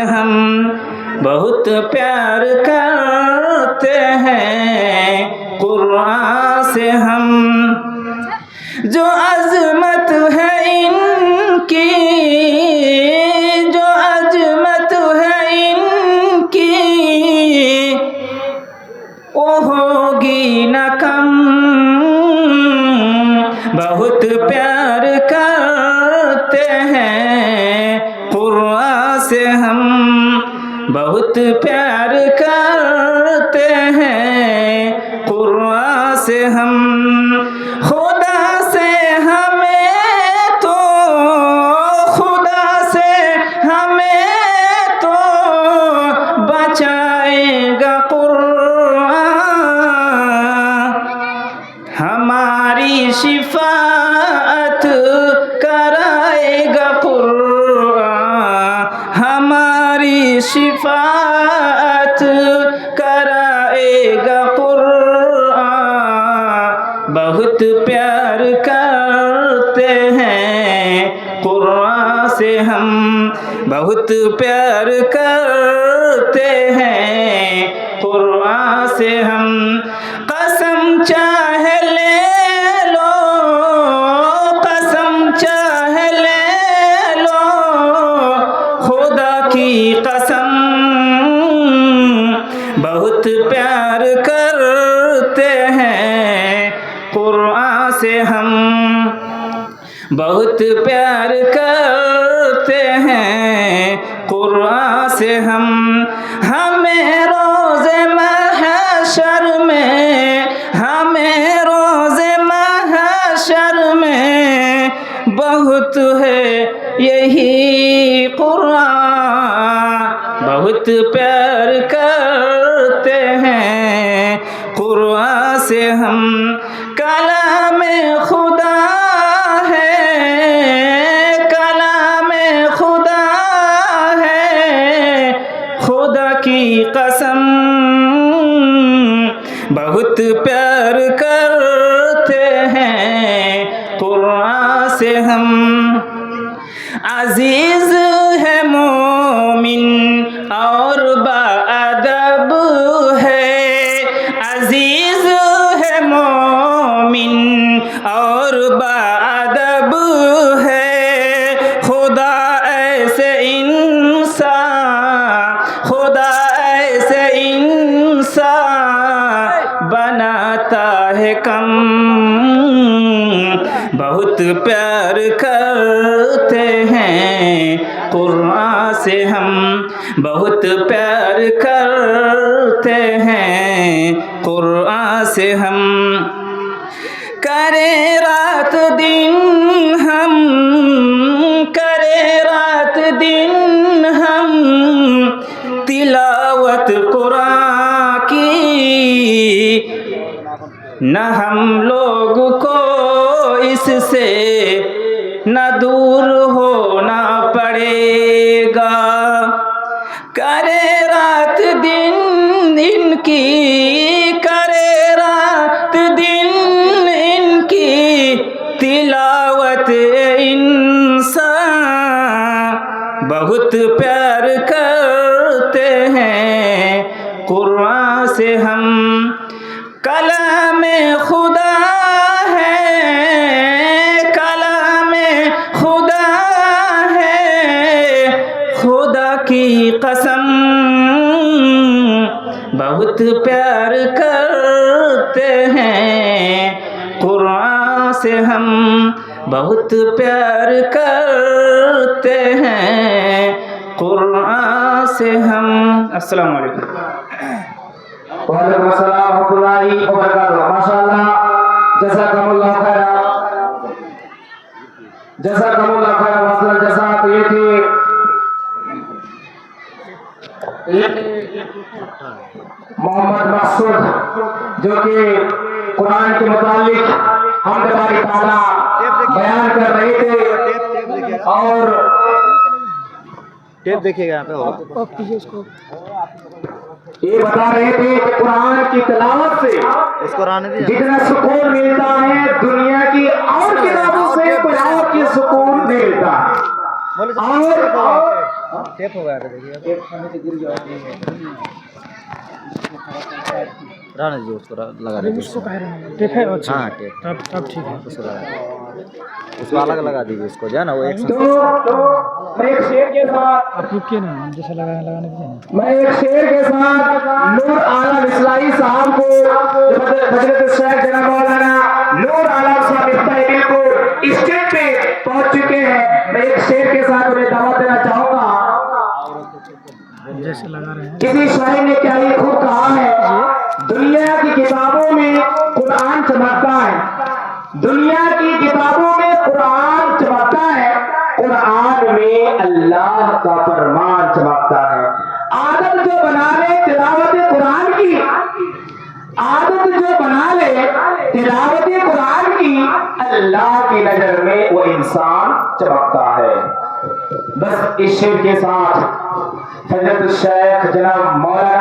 हम बहुत प्यार करते हैं कुरान से हम। जो अज़मत है इनकी, जो अज़मत है इनकी, वो होगी न कम। बहुत प्यार करते हैं कुरान से हम, बहुत प्यार करते हैं कुरान से हम। खुदा से हमें तो, खुदा से हमें तो बचाएगा कुरान, हमारी शिफाअत कराएगा कुरान, हमारी शिफाअत कराएगा कुरान। बहुत प्यार करते हैं कुरान से हम, बहुत प्यार करते हैं कुरान से हम। कसम चाहे ले लो, कसम चाहे ले लो, खुदा की कसम। बहुत प्यार करते हैं कुरान से हम, बहुत प्यार करते हैं कुरान से हम। हमें रोज़े महशर में, हमें रोज़े महशर में बहुत है यही कुरान। बहुत प्यार करते हैं कुरान से हम। कलामे खुदा है, कलामे खुदा है, खुदा की कसम। बहुत प्यार करते हैं कुरान से हम। अजीज है मोमिन और बाअदब है, अजीज है मोमिन और बाअदब है। खुदा ऐसे इंसान, खुदा ऐसे इंसान बनाता है कम। बहुत प्यार करते हैं कुरान से हम, बहुत प्यार करते हैं कुरान से हम। करे रात दिन हम, करे रात दिन हम तिलावत कुरान की, न हम लोग को इससे न दूर होना पड़ेगा। करे रात दिन इनकी, करे रात दिन इनकी तिलावत इंसान। बहुत प्यार करते हैं कुरान से हम। कलामे खुदा है, कलामे खुदा है, खुदा की कसम। बहुत प्यार करते हैं कुरान से हम, बहुत प्यार करते हैं कुरान से हम। अस्सलाम वालेकुम। वालेकुम अस्सलाम वरहमतुल्लाहि वबरकातुहू। माशाअल्लाह, जज़ाकमुल्लाह खैरा, जज़ाकमुल्लाह खैरा वसल जज़ा। तो ये थी मोहम्मद मकसूद जो कि कुरान के मुतालिक हमद बारी ताला बयान कर रहे थे। और टेप देखिएगा यहाँ पे होगा। ये बता रहे थे कि कुरान की तिलावत से इसको रहने दीजिए। जितना सुकून मिलता है दुनिया की और किताबों से कुछ और की सुकून मिलता है। बोले और टेप हो गया था, देखिए रहने दीजिए उसको, लगा दीजिए उसको। टेप है अच्छा। हाँ टेप तब ठीक है। उसको लगा, उसको अलग लगा दीजिए उसको, जो है ना वो एक तो मैं एक शेर के साथ आप रुकिए ना, जैसे लगाने दीजिए ना। मैं एक शेर के साथ नूर आलम इस्लाही साहब को, हजरत शेख जनाब मौलाना नूर आलम साहब इस्लाही को स्टेज पे पहुंच चुके हैं। मैं एक शेर के साथ उन्हें दावत देना चाहूंगा। जैसे लगा रहे हैं। किसी शायर ने क्या ये खूब कहा है, दुनिया की किताबों में कुरान चमकता है, दुनिया की किताबों में कुरान चमकता है, कुरान में अल्लाह का फरमान चमकता है। आदत जो बना ले तिलावत कुरान की, आदत जो बना ले तिलावत कुरान की, अल्लाह की नजर में वो इंसान चमकता है। बस इस शेर के साथ हजरत शेख जनाब मौलाना